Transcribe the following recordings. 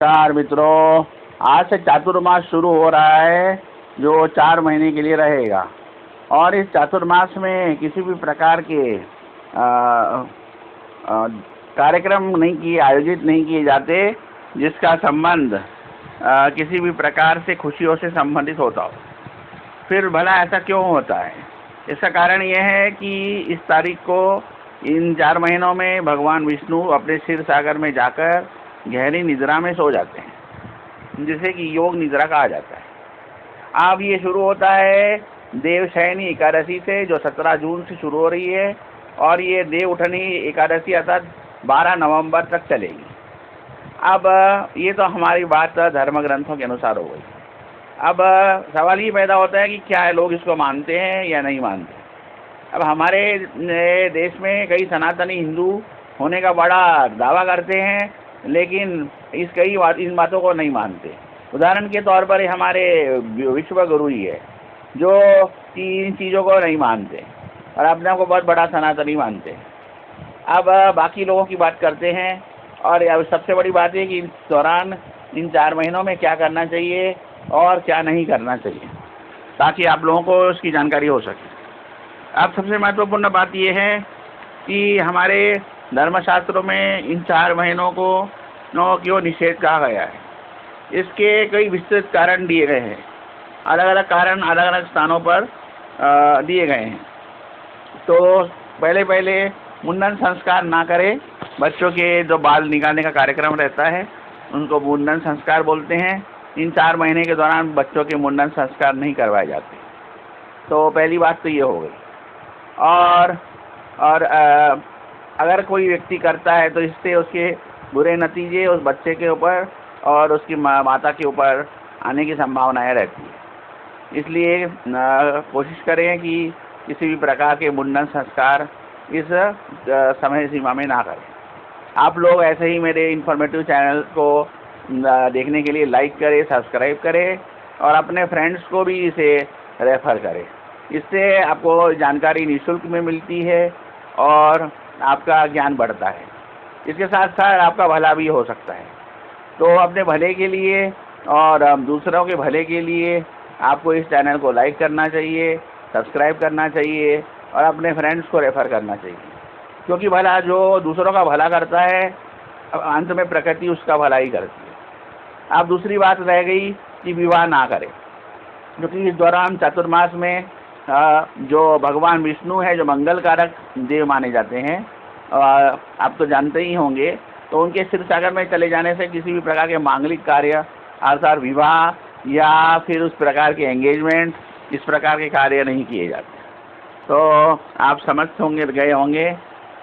नमस्कार मित्रों, आज से चातुर्मास शुरू हो रहा है जो 4 महीने के लिए रहेगा। और इस चातुर्मास में किसी भी प्रकार के कार्यक्रम आयोजित नहीं किए जाते जिसका संबंध किसी भी प्रकार से खुशियों से संबंधित होता हो। फिर भला ऐसा क्यों होता है? इसका कारण यह है कि इस तारीख को इन 4 महीनों में भगवान विष्णु अपने क्षीर सागर में जाकर गहरी निद्रा में सो जाते हैं, जिसे कि योग निद्रा कहा जाता है। अब ये शुरू होता है देवशयनी एकादशी से, जो 17 जून से शुरू हो रही है, और ये देव उठनी एकादशी अर्थात 12 नवंबर तक चलेगी। अब ये तो हमारी बात धर्म ग्रंथों के अनुसार हो गई। अब सवाल ये पैदा होता है कि क्या लोग इसको मानते हैं या नहीं मानते। अब हमारे देश में कई सनातनी हिंदू होने का बड़ा दावा करते हैं, लेकिन इन बातों को नहीं मानते। उदाहरण के तौर पर हमारे विश्व गुरु ही है जो इन चीज़ों को नहीं मानते और अपने आप को बहुत बड़ा सनातनी मानते हैं। अब बाकी लोगों की बात करते हैं, और अब सबसे बड़ी बात है कि इस दौरान इन 4 महीनों में क्या करना चाहिए और क्या नहीं करना चाहिए, ताकि आप लोगों को उसकी जानकारी हो सके। अब सबसे महत्वपूर्ण बात यह है कि हमारे धर्मशास्त्रों में इन 4 महीनों को क्यों निषेध कहा गया है। इसके कई विस्तृत कारण दिए गए हैं, अलग अलग कारण अलग अलग स्थानों पर दिए गए हैं। तो पहले मुंडन संस्कार ना करें। बच्चों के जो बाल निकालने का कार्यक्रम रहता है उनको मुंडन संस्कार बोलते हैं। इन 4 महीने के दौरान बच्चों के मुंडन संस्कार नहीं करवाए जाते। तो पहली बात तो ये हो गई। और अगर कोई व्यक्ति करता है तो इससे उसके बुरे नतीजे उस बच्चे के ऊपर और उसकी माता के ऊपर आने की संभावनाएं रहती है। इसलिए कोशिश करें कि किसी भी प्रकार के मुंडन संस्कार इस समय सीमा में ना करें। आप लोग ऐसे ही मेरे इन्फॉर्मेटिव चैनल को देखने के लिए लाइक करें, सब्सक्राइब करें और अपने फ्रेंड्स को भी इसे रेफ़र करें। इससे आपको जानकारी निःशुल्क में मिलती है और आपका ज्ञान बढ़ता है। इसके साथ साथ आपका भला भी हो सकता है। तो अपने भले के लिए और दूसरों के भले के लिए आपको इस चैनल को लाइक करना चाहिए, सब्सक्राइब करना चाहिए और अपने फ्रेंड्स को रेफ़र करना चाहिए, क्योंकि भला जो दूसरों का भला करता है अंत में प्रकृति उसका भला ही करती है। अब दूसरी बात रह गई कि विवाह ना करें, क्योंकि इस दौरान चातुर्मास में जो भगवान विष्णु है, जो मंगल कारक देव माने जाते हैं, आप तो जानते ही होंगे, तो उनके क्षीर सागर में चले जाने से किसी भी प्रकार के मांगलिक कार्य अर्थात विवाह या फिर उस प्रकार के एंगेजमेंट, इस प्रकार के कार्य नहीं किए जाते। तो आप समझ गए होंगे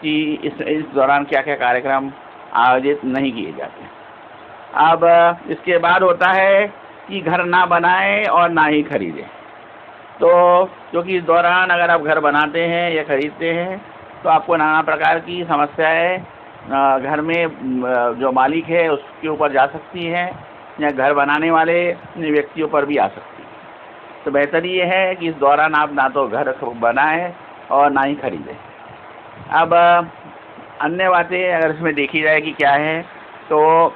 कि इस दौरान क्या क्या कार्यक्रम आयोजित नहीं किए जाते। अब इसके बाद होता है कि घर ना बनाएं और ना ही खरीदें। तो क्योंकि इस दौरान अगर आप घर बनाते हैं या खरीदते हैं तो आपको नाना प्रकार की समस्याएं घर में जो मालिक है उसके ऊपर जा सकती हैं या घर बनाने वाले व्यक्तियों पर भी आ सकती है। तो बेहतर ये है कि इस दौरान आप ना तो घर बनाएं और ना ही खरीदें। अब अन्य बातें अगर इसमें देखी जाए कि क्या है, तो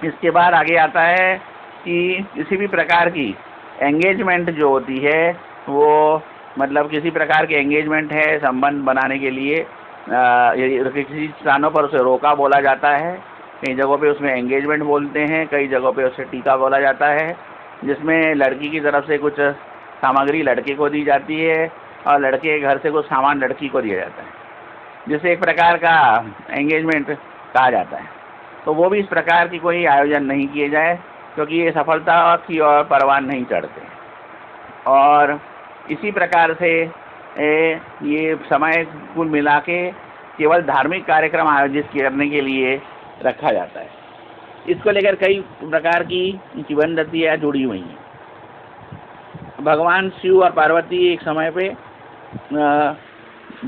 इसके बाद आगे आता है कि किसी भी प्रकार की एंगेजमेंट जो होती है, वो मतलब किसी प्रकार के एंगेजमेंट है संबंध बनाने के लिए किसी स्थानों पर उसे रोका बोला जाता है। कई जगहों पे उसमें एंगेजमेंट बोलते हैं, कई जगहों पे उसे टीका बोला जाता है, जिसमें लड़की की तरफ से कुछ सामग्री लड़के को दी जाती है और लड़के के घर से कुछ सामान लड़की को दिया जाता है, जिसे एक प्रकार का एंगेजमेंट कहा जाता है। तो वो भी इस प्रकार की कोई आयोजन नहीं किए जाए, क्योंकि ये सफलता की और परवान नहीं चढ़ते। और इसी प्रकार से ये समय कुल मिला के केवल धार्मिक कार्यक्रम आयोजित करने के लिए रखा जाता है। इसको लेकर कई प्रकार की किंवदंतियाँ जुड़ी हुई हैं। भगवान शिव और पार्वती एक समय पे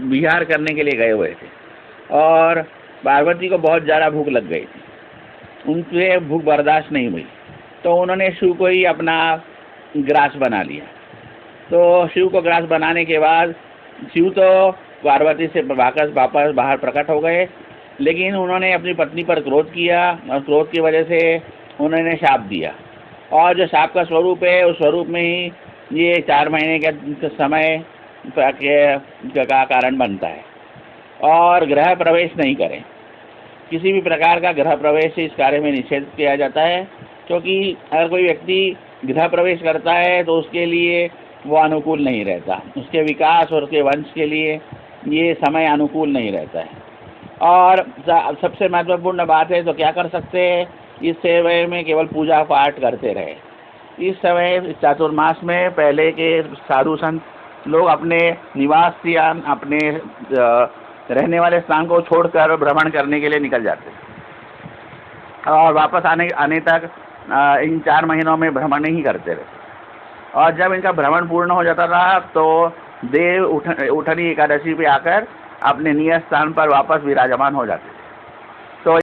विहार करने के लिए गए हुए थे और पार्वती को बहुत ज़्यादा भूख लग गई थी। उनसे भूख बर्दाश्त नहीं हुई, तो उन्होंने शिव को ही अपना ग्रास बना लिया। तो शिव को ग्रास बनाने के बाद शिव तो पार्वती से वापस बाहर प्रकट हो गए, लेकिन उन्होंने अपनी पत्नी पर क्रोध किया और क्रोध की वजह से उन्होंने शाप दिया, और जो शाप का स्वरूप है उस स्वरूप में ही ये 4 महीने के समय का कारण बनता है। और गृह प्रवेश नहीं करें, किसी भी प्रकार का गृह प्रवेश इस कार्य में निषेध किया जाता है, क्योंकि अगर कोई व्यक्ति गृह प्रवेश करता है तो उसके लिए वो अनुकूल नहीं रहता, उसके विकास और उसके वंश के लिए ये समय अनुकूल नहीं रहता है। और सबसे महत्वपूर्ण बात है तो क्या कर सकते हैं, इस समय में केवल पूजा पाठ करते रहे। इस समय चातुर्मास में पहले के साधु संत लोग अपने निवास स्थान, अपने रहने वाले स्थान को छोड़कर भ्रमण करने के लिए निकल जाते और वापस आने तक इन 4 महीनों में भ्रमण ही करते रहे। और जब इनका भ्रमण पूर्ण हो जाता था तो देव उठनी एकादशी पे आकर अपने नियत स्थान पर वापस विराजमान हो जाते।